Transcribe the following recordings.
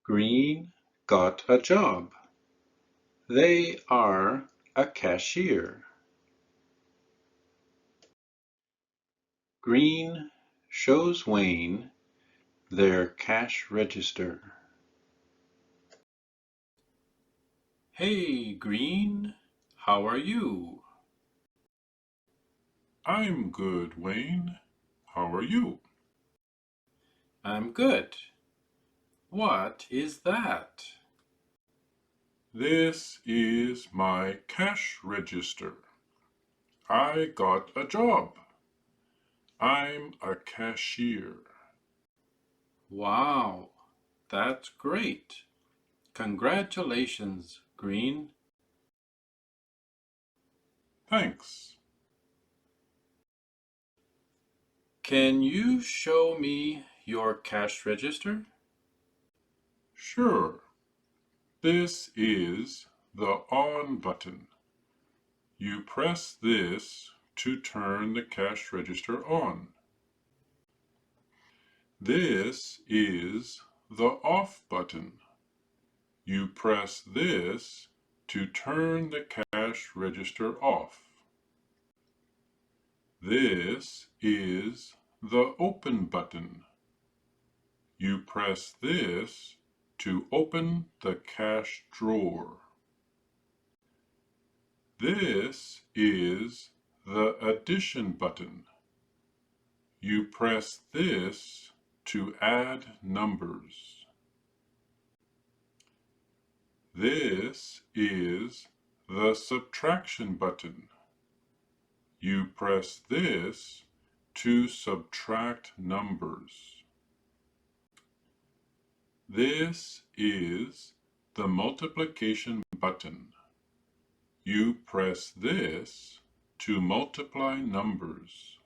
Green got a job. They are a cashier. Green shows Wayne their cash register. Hey, Green, how are you? I'm good, Wayne. How are you? I'm good. What is that? This is my cash register. I got a job. I'm a cashier. Wow, that's great. Congratulations, Green. Thanks. Can you show me your cash register? Sure. This is the on button. You press this to turn the cash register on. This is the off button. You press this to turn the cash register off. This is the open button. You press this to open the cash drawer. This is the addition button. You press this to add numbers. This is the subtraction button. You press this to subtract numbers. This is the multiplication button. You press this to multiply numbers.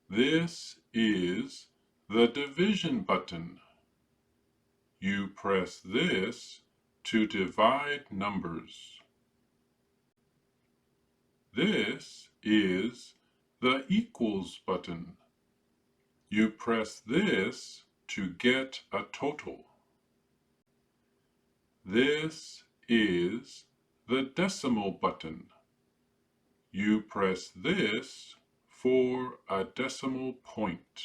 This is the division button. You press this to divide numbers. This is the equals button. You press this to get a total. This is the decimal button. You press this for a decimal point.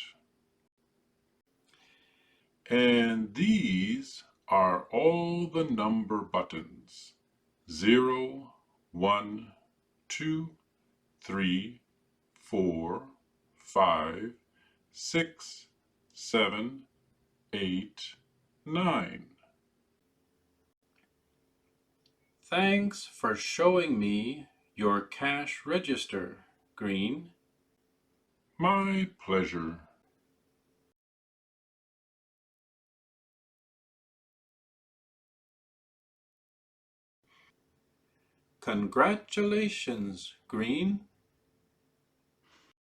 And these are all the number buttons. 0, 1, 2, 3, 4, 5, 6, 7, 8, 9. Thanks for showing me your cash register, Green. My pleasure. Congratulations, Green.